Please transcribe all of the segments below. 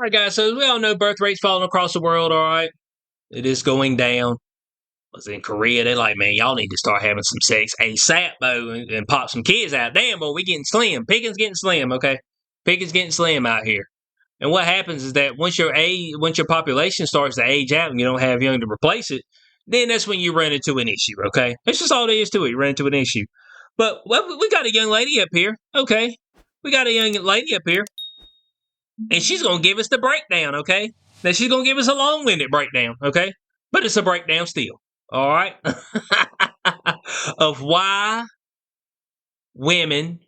right, guys. So as we all know, birth rates falling across the world. All right, it is going down. Was in Korea. They're like, man, y'all need to start having some sex ASAP, though, and pop some kids out. Damn, boy, we getting slim. Pickings getting slim. Okay, pickings getting slim out here. And what happens is that once your population starts to age out and you don't have young to replace it, then that's when you run into an issue. Okay, that's just all there is to it. You run into an issue. But well, we got a young lady up here. Okay, we got a young lady up here, and she's gonna give us the breakdown. Okay, now she's gonna give us a long-winded breakdown. Okay, but it's a breakdown still. All right, of why women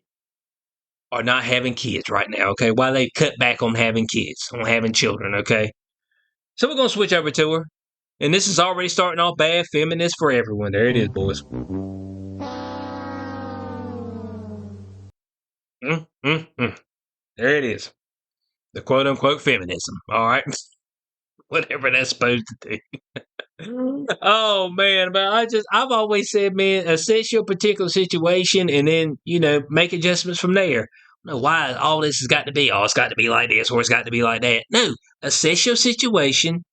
are not having kids right now. Okay, why they cut back on having kids, on having children. Okay, so we're gonna switch over to her, and this is already starting off bad. Feminist for everyone. There it is, boys. There it is. The quote unquote feminism. All right. Whatever that's supposed to do. Oh man, but I've always said, man, assess your particular situation and then, make adjustments from there. No, why all this has got to be, it's got to be like this or it's got to be like that. No, assess your situation,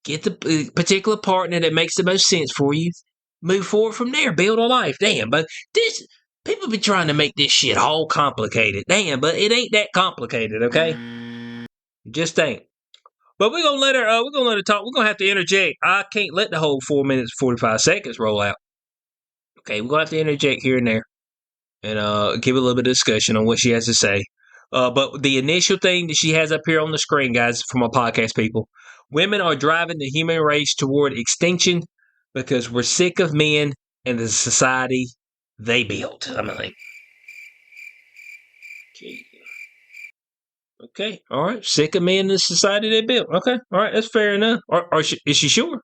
get the particular partner that makes the most sense for you, move forward from there, build a life. Damn, but people be trying to make this shit all complicated. Damn, but it ain't that complicated, okay? It just ain't. But we're gonna let her. We're gonna let her talk. We're gonna have to interject. I can't let the whole 4 minutes 45 seconds roll out. Okay, we're gonna have to interject here and there, and give a little bit of discussion on what she has to say. But the initial thing that she has up here on the screen, guys, from our podcast people, women are driving the human race toward extinction because we're sick of men and the society they built. I mean, okay, all right, sick of men and the society they built. Okay, all right, that's fair enough. Is she sure?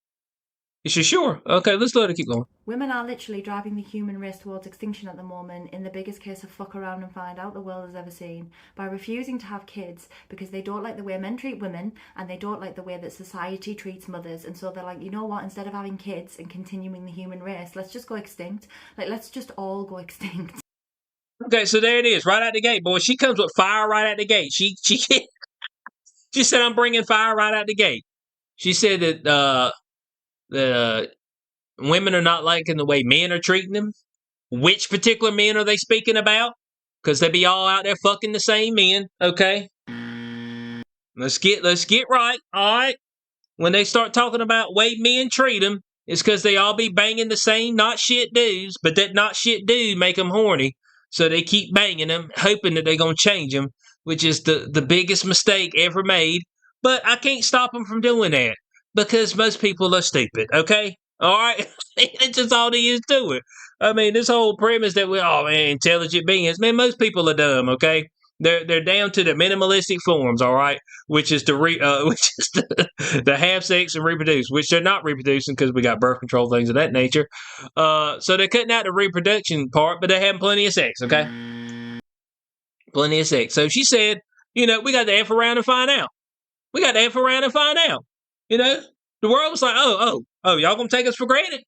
Is she sure? Okay, let's let her keep going. Women are literally driving the human race towards extinction at the moment in the biggest case of fuck around and find out the world has ever seen by refusing to have kids because they don't like the way men treat women and they don't like the way that society treats mothers. And so they're like, you know what, instead of having kids and continuing the human race, let's just go extinct. Like, let's just all go extinct. Okay, so there it is, right out the gate, boy. She comes with fire right out the gate. She said, I'm bringing fire right out the gate. She said that women are not liking the way men are treating them. Which particular men are they speaking about? Because they be all out there fucking the same men. Okay, let's get right. All right, when they start talking about way men treat them, it's because they all be banging the same not shit dudes, but that not shit dude make them horny. So they keep banging them, hoping that they're going to change them, which is the biggest mistake ever made. But I can't stop them from doing that because most people are stupid, okay? All right? It's just all there is to it. I mean, this whole premise that we're intelligent beings, man, most people are dumb, okay? They're down to the minimalistic forms, all right, which is to have sex and reproduce, which they're not reproducing because we got birth control things of that nature. So they're cutting out the reproduction part, but they're having plenty of sex, okay? Plenty of sex. So she said, we got to F around and find out. We got to F around and find out. The world was like, oh, y'all gonna take us for granted?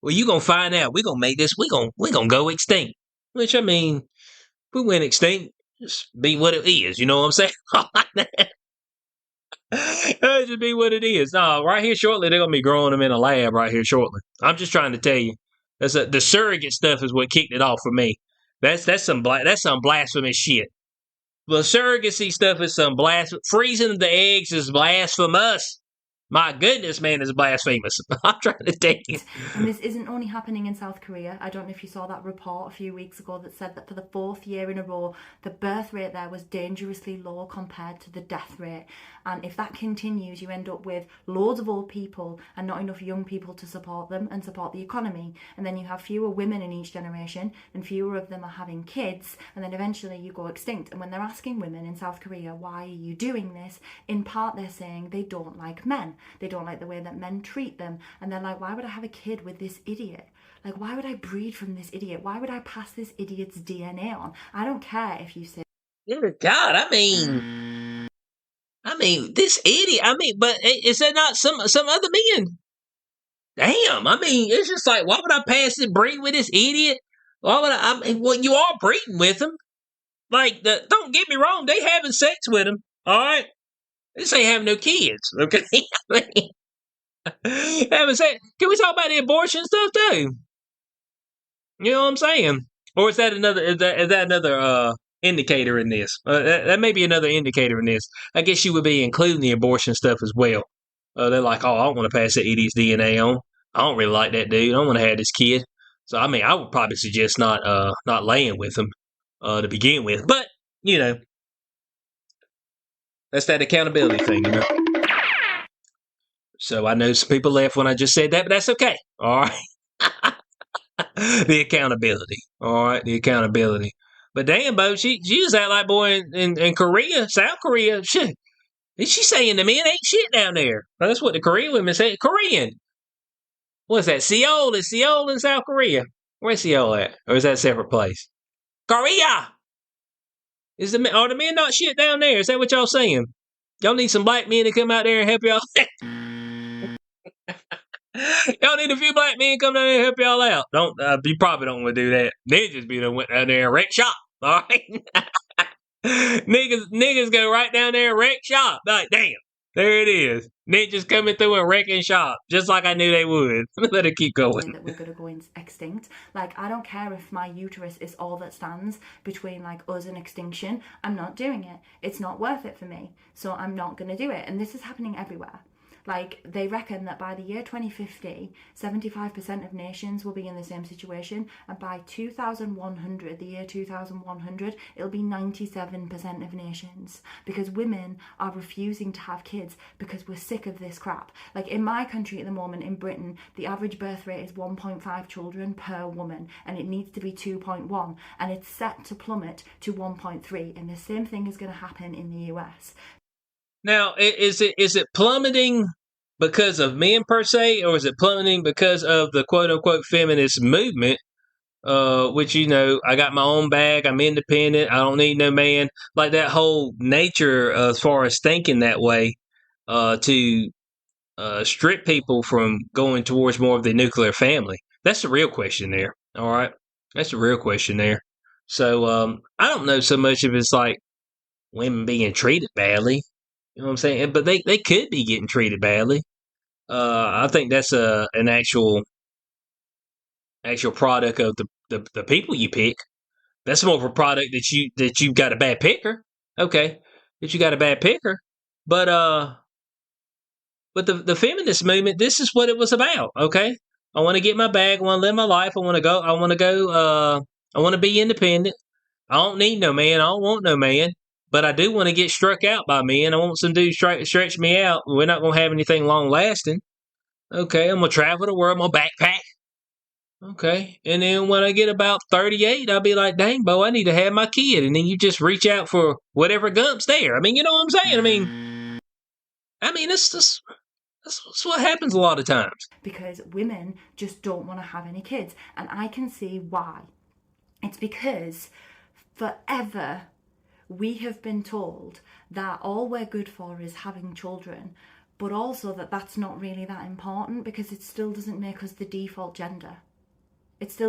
Well, you gonna find out. We gonna make this. We gonna go extinct. Which I mean, if we went extinct, just be what it is. You know what I'm saying? Just be what it is. No, right here shortly, they're gonna be growing them in a lab right here shortly. I'm just trying to tell you. The surrogate stuff is what kicked it off for me. That's some blasphemous shit. The surrogacy stuff is some freezing the eggs is blasphemous. My goodness, man, is blasphemous. I'm trying to tell you. And this isn't only happening in South Korea. I don't know if you saw that report a few weeks ago that said that for the 4th year in a row, the birth rate there was dangerously low compared to the death rate. And if that continues, you end up with loads of old people and not enough young people to support them and support the economy. And then you have fewer women in each generation and fewer of them are having kids. And then eventually you go extinct. And when they're asking women in South Korea, why are you doing this? In part, they're saying they don't like men. They don't like the way that men treat them. And they're like, why would I have a kid with this idiot? Like, why would I breed from this idiot? Why would I pass this idiot's DNA on? I don't care if you say... Dear God, I mean, this idiot. But is there not some other men? Damn, it's just like, why would I pass this breed with this idiot? Why would well, you are breeding with them. Like, don't get me wrong, they having sex with them, all right? This ain't having no kids, okay? Can we talk about the abortion stuff too? You know what I'm saying? Or is that another? Is that another indicator in this? That may be another indicator in this. I guess you would be including the abortion stuff as well. They're like, oh, I don't want to pass that idiot's DNA on. I don't really like that dude. I don't want to have this kid. So I mean, I would probably suggest not laying with him to begin with. But you know, that's that accountability thing, you know. So I know some people left when I just said that, but that's okay. All right. The accountability. All right, the accountability. But damn, Bo, she was that like boy in Korea, South Korea. Shit. She's saying the men ain't shit down there. That's what the Korean women say. Korean. What's that? Seoul? Is Seoul in South Korea? Where's Seoul at? Or is that a separate place? Korea! Are the men not shit down there? Is that what y'all saying? Y'all need some black men to come out there and help y'all. Y'all need a few black men to come down there and help y'all out. Don't you probably don't want to do that. They just be the went down there and wreck shop. All right. niggas go right down there and wreck shop. Like, damn, there it is. Ninjas coming through and wrecking shop, just like I knew they would. Let it keep going. That we're going to go extinct. Like, I don't care if my uterus is all that stands between like us and extinction. I'm not doing it. It's not worth it for me. So I'm not going to do it. And this is happening everywhere. Like, they reckon that by the year 2050, 75% of nations will be in the same situation, and by 2100, the year 2100, it'll be 97% of nations, because women are refusing to have kids because we're sick of this crap. Like, in my country at the moment, in Britain, the average birth rate is 1.5 children per woman, and it needs to be 2.1, and it's set to plummet to 1.3, and the same thing is going to happen in the US. Now, is it plummeting because of men per se, or is it plummeting because of the quote unquote feminist movement? Which, you know, I got my own bag, I'm independent, I don't need no man. Like that whole nature as far as thinking that way, to strip people from going towards more of the nuclear family. That's the real question there. All right. That's the real question there. So I don't know so much if it's like women being treated badly. You know what I'm saying? But they could be getting treated badly. I think that's an actual product of the people you pick. That's more of a product that you've got a bad picker. Okay, that you got a bad picker. But the feminist movement, this is what it was about. Okay, I want to get my bag. I want to live my life. I want to go. I want to go. I want to be independent. I don't need no man. I don't want no man. But I do want to get struck out by men. I want some dudes stretch me out. We're not going to have anything long lasting. Okay, I'm going to travel the world. I'm going to backpack. Okay. And then when I get about 38, I'll be like, dang, Bo, I need to have my kid. And then you just reach out for whatever gump's there. I mean, you know what I'm saying? I mean, that's what happens a lot of times. Because women just don't want to have any kids. And I can see why. It's because forever we have been told that all we're good for is having children, but also that that's not really that important because it still doesn't make us the default gender. It's still...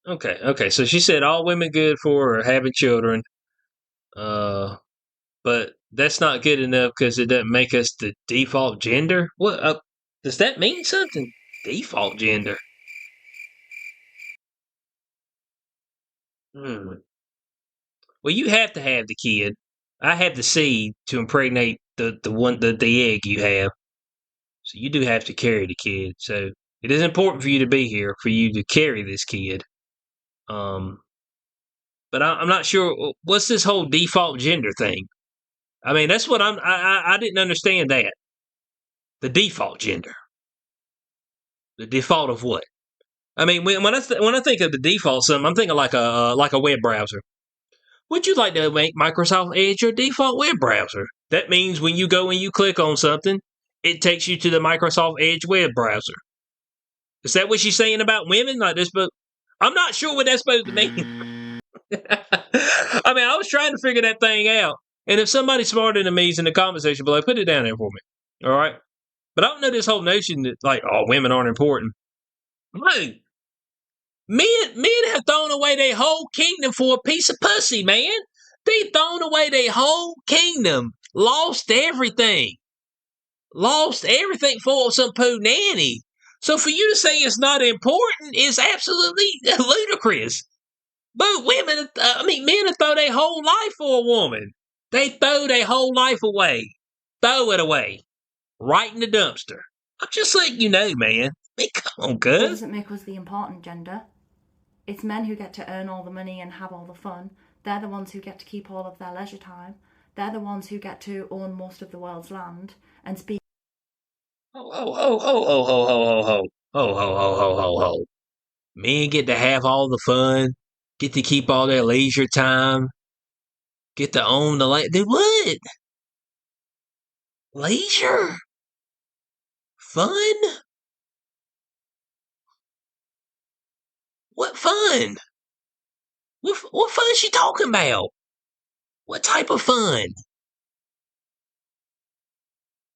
Okay. So she said all women good for are having children, but that's not good enough because it doesn't make us the default gender. What does that mean? Something default gender? Well, you have to have the kid. I have the seed to impregnate the egg you have. So you do have to carry the kid. So it is important for you to be here, for you to carry this kid. But I'm not sure what's this whole default gender thing. I mean, that's what I didn't understand that. The default gender. The default of what? I mean, when I think of the default something, I'm thinking like a web browser. Would you like to make Microsoft Edge your default web browser? That means when you go and you click on something, it takes you to the Microsoft Edge web browser. Is that what she's saying about women? Like this, but I'm not sure what that's supposed to mean. I mean, I was trying to figure that thing out. And if somebody smarter than me is in the comment section below, put it down there for me. All right? But I don't know this whole notion that, like, oh, women aren't important. No. Men have thrown away their whole kingdom for a piece of pussy, man. They've thrown away their whole kingdom, lost everything for some poo nanny. So for you to say it's not important is absolutely ludicrous. But men have thrown their whole life for a woman. They throw their whole life away. Throw it away. Right in the dumpster. I'm just letting you know, man. I mean, come on, That cuz. doesn't make us the important gender. It's men who get to earn all the money and have all the fun. They're the ones who get to keep all of their leisure time. They're the ones who get to own most of the world's land and speak. Ho. Men get to have all the fun, get to keep all their leisure time, get to own the land. Dude, what? Leisure? Fun? What fun? What fun is she talking about? What type of fun?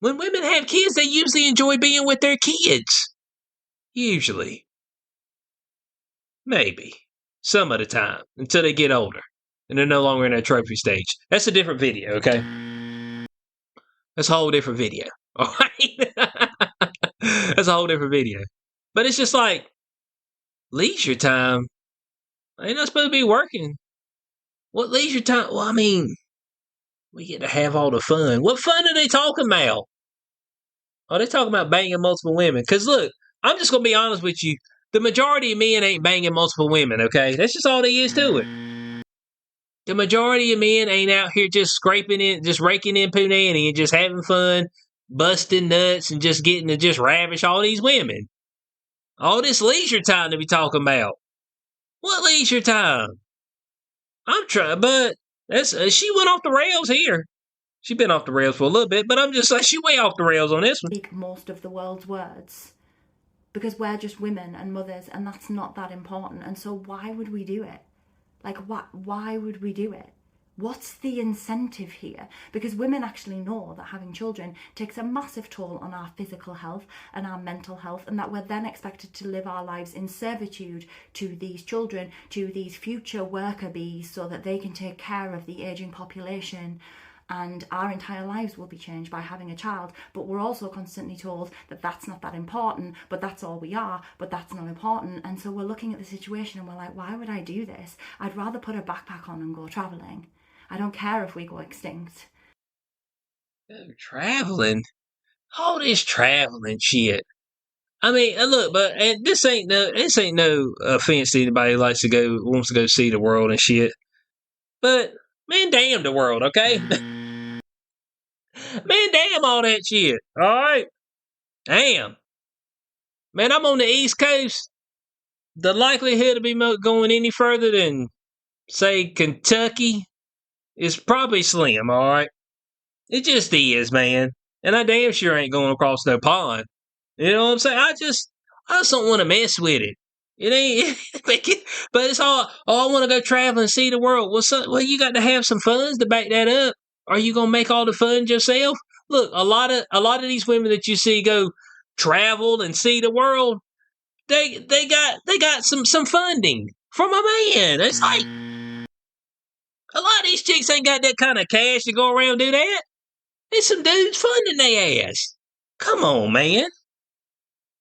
When women have kids, they usually enjoy being with their kids. Usually. Maybe. Some of the time. Until they get older. And they're no longer in that trophy stage. That's a different video, okay? That's a whole different video. Alright? That's a whole different video. But it's just like, leisure time? Ain't not supposed to be working. What leisure time? Well, I mean, we get to have all the fun. What fun are they talking about? Oh, they're talking about banging multiple women. Because look, I'm just going to be honest with you. The majority of men ain't banging multiple women, okay? That's just all there is to it. The majority of men ain't out here just scraping in, just raking in punani and just having fun, busting nuts, and just getting to just ravish all these women. All this leisure time to be talking about. What leisure time? I'm trying, but that's she went off the rails here. She been off the rails for a little bit, but I'm just like, she way off the rails on this one. Speak most of the world's words because we're just women and mothers, and that's not that important. And so why would we do it? Like, why would we do it? What's the incentive here? Because women actually know that having children takes a massive toll on our physical health and our mental health, and that we're then expected to live our lives in servitude to these children, to these future worker bees, so that they can take care of the aging population. And our entire lives will be changed by having a child. But we're also constantly told that that's not that important, but that's all we are, but that's not important. And so we're looking at the situation and we're like, why would I do this? I'd rather put a backpack on and go travelling. I don't care if we go extinct. Traveling? All this traveling shit. I mean, look, but and this ain't no offense to anybody who wants to go see the world and shit. But man, damn the world, okay? Man, damn all that shit. All right, damn. Man, I'm on the East Coast. The likelihood of me going any further than, say, Kentucky is probably slim. All right, it just is, man. And I damn sure ain't going across no pond. You know what I'm saying? I just don't want to mess with it. It ain't, but it's all. Oh, I want to go travel and see the world. Well, you got to have some funds to back that up. Are you gonna make all the funds yourself? Look, a lot of these women that you see go travel and see the world, they got some funding from a man. It's like a lot of these chicks ain't got that kind of cash to go around and do that. There's some dudes funding their ass. Come on, man.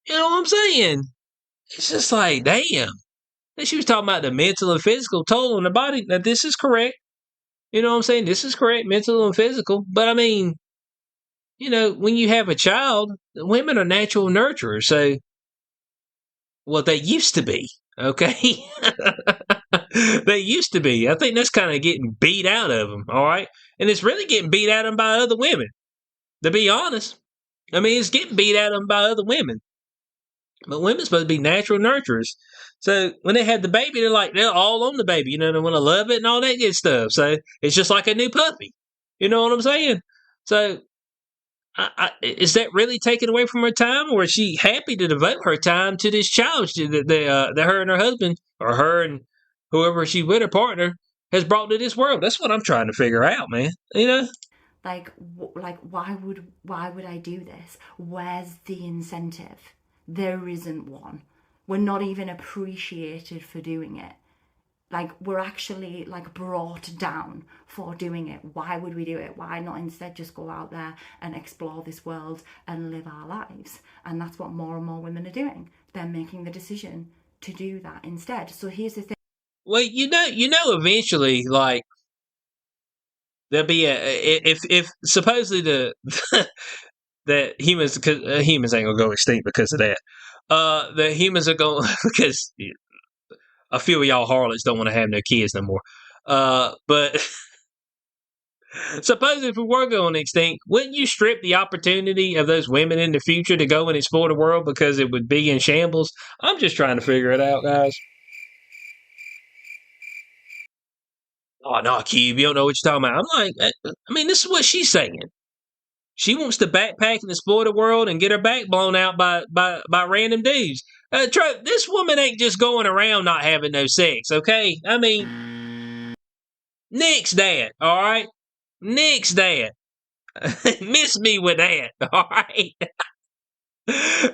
You know what I'm saying? It's just like, damn. And she was talking about the mental and physical toll on the body. Now, this is correct. You know what I'm saying? This is correct, mental and physical. But I mean, you know, when you have a child, women are natural nurturers. So, well, they used to be. Okay? They used to be. I think that's kind of getting beat out of them. All right? And it's really getting beat out of them by other women. To be honest. I mean, it's getting beat out of them by other women. But women's supposed to be natural nurturers. So when they had the baby, they're all on the baby. You know, they want to love it and all that good stuff. So it's just like a new puppy. You know what I'm saying? So is that really taken away from her time, or is she happy to devote her time to this child that her and her husband, or her and whoever she with, her partner, has brought to this world? That's what I'm trying to figure out, man. You know? Like why would I do this? Where's the incentive? There isn't one. We're not even appreciated for doing it. Like, we're actually like brought down for doing it. Why would we do it? Why not instead just go out there and explore this world and live our lives? And that's what more and more women are doing. They're making the decision to do that instead. So here's the thing. Well, eventually, like, there'll be if supposedly that humans, cause humans ain't gonna go extinct because of that. The humans are going because a few of y'all harlots don't want to have no kids no more. But suppose if we were going extinct, wouldn't you strip the opportunity of those women in the future to go and explore the world because it would be in shambles? I'm just trying to figure it out, guys. Oh no, Cube, you don't know what you're talking about. I'm like, I mean, this is what she's saying. She wants to backpack and explore the world and get her back blown out by random dudes. This woman ain't just going around not having no sex, okay? I mean, nix that, all right? Nix that. Miss me with that, all right?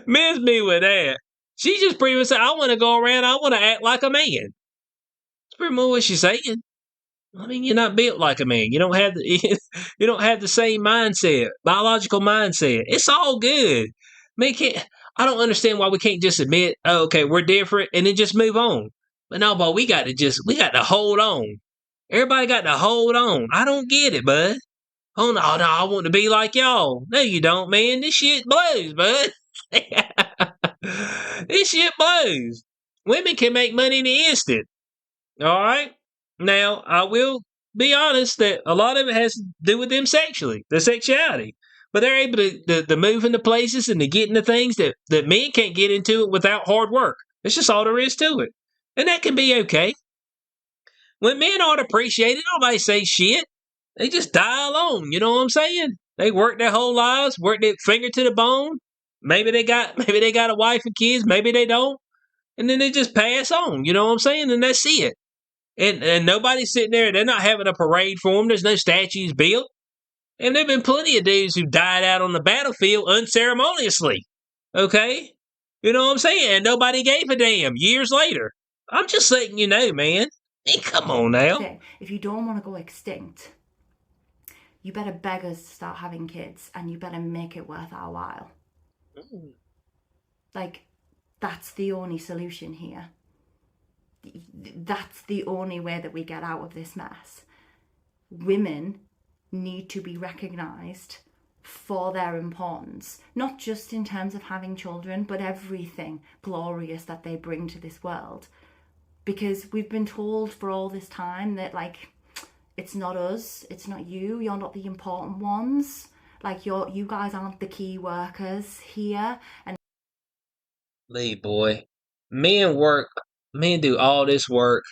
Miss me with that. She just pretty much said, I want to go around, I want to act like a man. That's pretty much what she's saying. I mean, you're not built like a man. You don't have the you don't have the same mindset, biological mindset. It's all good. I don't understand why we can't just admit, oh, okay, we're different, and then just move on. But no, but we got to hold on. Everybody got to hold on. I don't get it, bud. Oh no, I want to be like y'all. No, you don't, man. This shit blows, bud. This shit blows. Women can make money in the instant. All right. Now, I will be honest that a lot of it has to do with them sexually, their sexuality. But they're able to move into places and to get into things that men can't get into it without hard work. That's just all there is to it. And that can be okay. When men aren't appreciated, nobody says shit. They just die alone. You know what I'm saying? They work their whole lives, work their finger to the bone. Maybe they got a wife and kids, maybe they don't. And then they just pass on. You know what I'm saying? And that's it. And nobody's sitting there. They're not having a parade for them. There's no statues built. And there've been plenty of dudes who died out on the battlefield unceremoniously. Okay? You know what I'm saying? And nobody gave a damn years later. I'm just letting you know, man. Hey, come on now. If you don't want to go extinct, you better beg us to start having kids, and you better make it worth our while. Like, that's the only solution here. That's the only way that we get out of this mess. Women need to be recognised for their importance, not just in terms of having children, but everything glorious that they bring to this world. Because we've been told for all this time that, like, it's not us, it's not you, you're not the important ones. Like, you guys aren't the key workers here. And Lee, boy, men do all this work,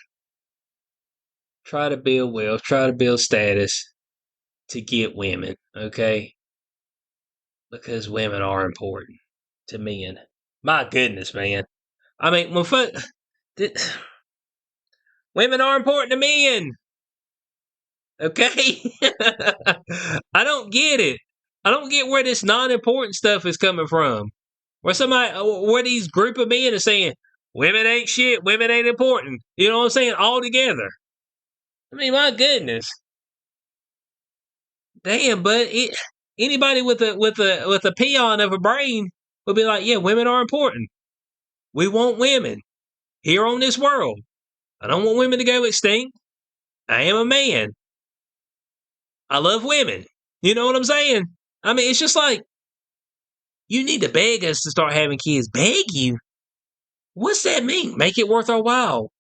try to build wealth, try to build status to get women, okay? Because women are important to men. My goodness, man. I mean, women are important to men. Okay? I don't get it. I don't get where this non-important stuff is coming from. Where these group of men are saying, women ain't shit, women ain't important. You know what I'm saying? All together. I mean, my goodness. Damn, but anybody with a peon of a brain would be like, yeah, women are important. We want women here on this world. I don't want women to go extinct. I am a man. I love women. You know what I'm saying? I mean, it's just like, you need to beg us to start having kids. Beg you? What's that mean? Make it worth our while.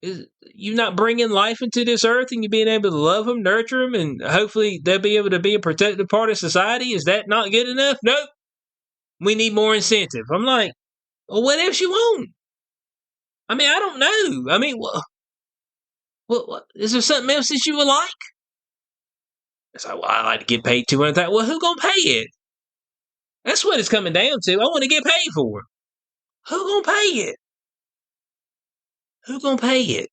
Is you not bringing life into this earth and you being able to love them, nurture them, and hopefully they'll be able to be a protected part of society? Is that not good enough? Nope. We need more incentive. I'm like, well, what else you want? I mean, I don't know. I mean, what is there something else that you would like? It's like, well, I like to get paid $200,000. Well, who gonna pay it? That's what it's coming down to. I want to get paid for it. Who gonna pay it? Who gonna pay it?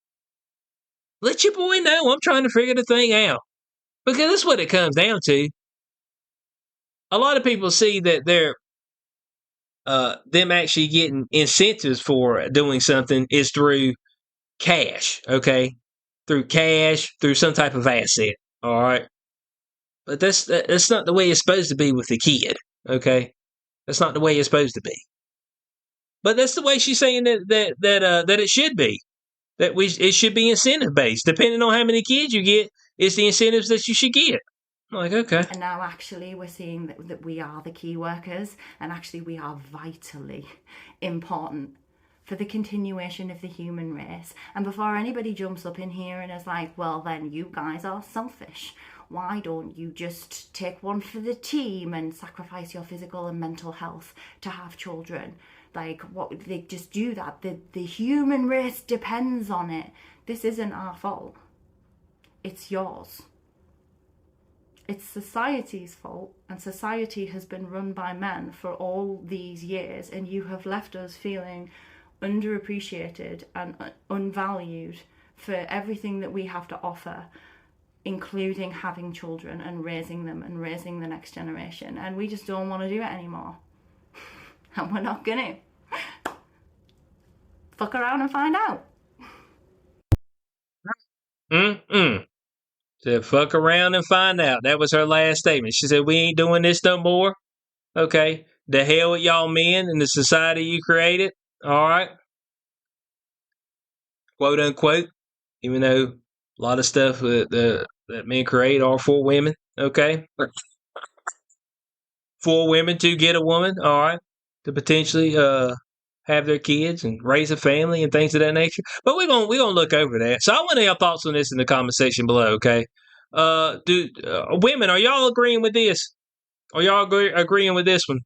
Let your boy know. I'm trying to figure the thing out. Because that's what it comes down to. A lot of people see that them actually getting incentives for doing something is through cash, okay? Through cash, through some type of asset, all right? But that's not the way it's supposed to be with the kid, okay? That's not the way it's supposed to be. But that's the way she's saying that it should be. That it should be incentive based. Depending on how many kids you get, it's the incentives that you should get. I'm like, okay. And now actually we're seeing that we are the key workers, and actually we are vitally important for the continuation of the human race. And before anybody jumps up in here and is like, well, then you guys are selfish. Why don't you just take one for the team and sacrifice your physical and mental health to have children? Like, what would they just do that? The human race depends on it. This isn't our fault. It's yours. It's society's fault, and society has been run by men for all these years, and you have left us feeling underappreciated and unvalued for everything that we have to offer, including having children and raising them and raising the next generation. And we just don't want to do it anymore. And we're not gonna. Fuck around and find out. Said fuck around and find out. That was her last statement. She said, we ain't doing this no more. Okay. The hell with y'all men and the society you created. All right. Quote unquote. Even though a lot of stuff that men create are for women. Okay. For women to get a woman. All right. To potentially have their kids and raise a family and things of that nature. But we're gonna look over that. So I want your thoughts on this in the comment section below, okay? Women, are y'all agreeing with this? Are y'all agreeing with this one?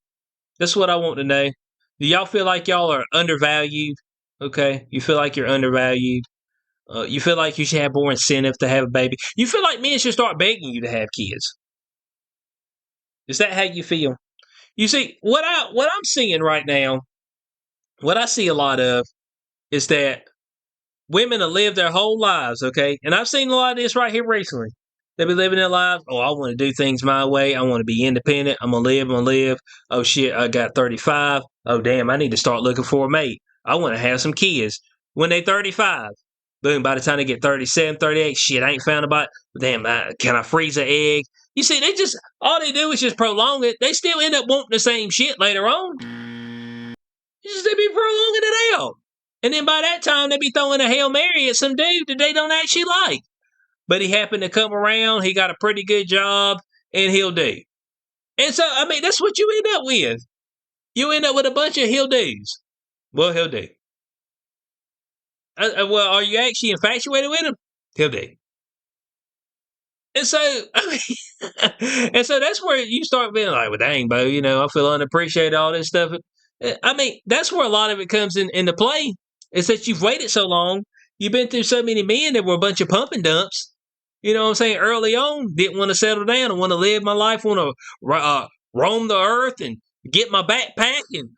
This is what I want to know. Do y'all feel like y'all are undervalued? Okay, you feel like you're undervalued. You feel like you should have more incentive to have a baby. You feel like men should start begging you to have kids. Is that how you feel? You see, what I'm seeing right now, what I see a lot of is that women have lived their whole lives, okay? And I've seen a lot of this right here recently. They've been living their lives. Oh, I want to do things my way. I want to be independent. I'm going to live. Oh, shit, I got 35. Oh, damn, I need to start looking for a mate. I want to have some kids. When they 35, boom, by the time they get 37, 38, shit, I ain't found about, damn, can I freeze an egg? You see, all they do is just prolong it. They still end up wanting the same shit later on. They be prolonging it out. And then by that time, they be throwing a Hail Mary at some dude that they don't actually like. But he happened to come around, he got a pretty good job, and he'll do. And so, I mean, that's what you end up with. You end up with a bunch of he'll do's. Well, he'll do. Well, are you actually infatuated with him? He'll do. And so, I mean, and so that's where you start being like, well, dang, Bo, I feel unappreciated, all this stuff. I mean, that's where a lot of it comes into play, is that you've waited so long. You've been through so many men that were a bunch of pump and dumps. You know what I'm saying? Early on, didn't want to settle down. I want to live my life, want to roam the earth and get my backpack and,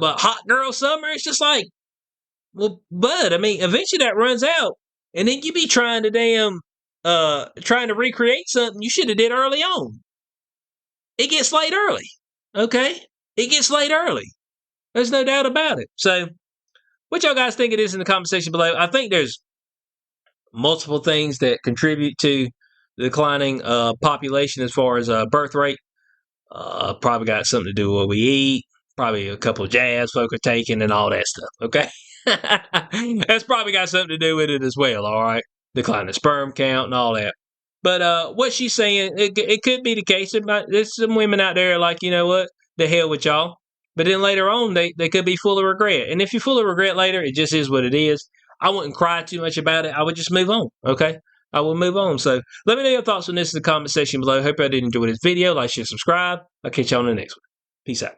but hot girl summer, it's just like, well, bud, I mean, eventually that runs out. And then you be trying to recreate something you should have did early on. It gets late early. Okay? It gets late early. There's no doubt about it. So, what y'all guys think it is in the comment section below? I think there's multiple things that contribute to the declining population as far as birth rate. Probably got something to do with what we eat. Probably a couple of jabs folk are taking and all that stuff. Okay? That's probably got something to do with it as well, all right? Declining sperm count and all that. But what she's saying, it could be the case. There's some women out there like, you know what? The hell with y'all. But then later on, they could be full of regret. And if you're full of regret later, it just is what it is. I wouldn't cry too much about it. I would just move on, okay? I will move on. So let me know your thoughts on this in the comment section below. Hope y'all did enjoy this video. Like, share, subscribe. I'll catch y'all on the next one. Peace out.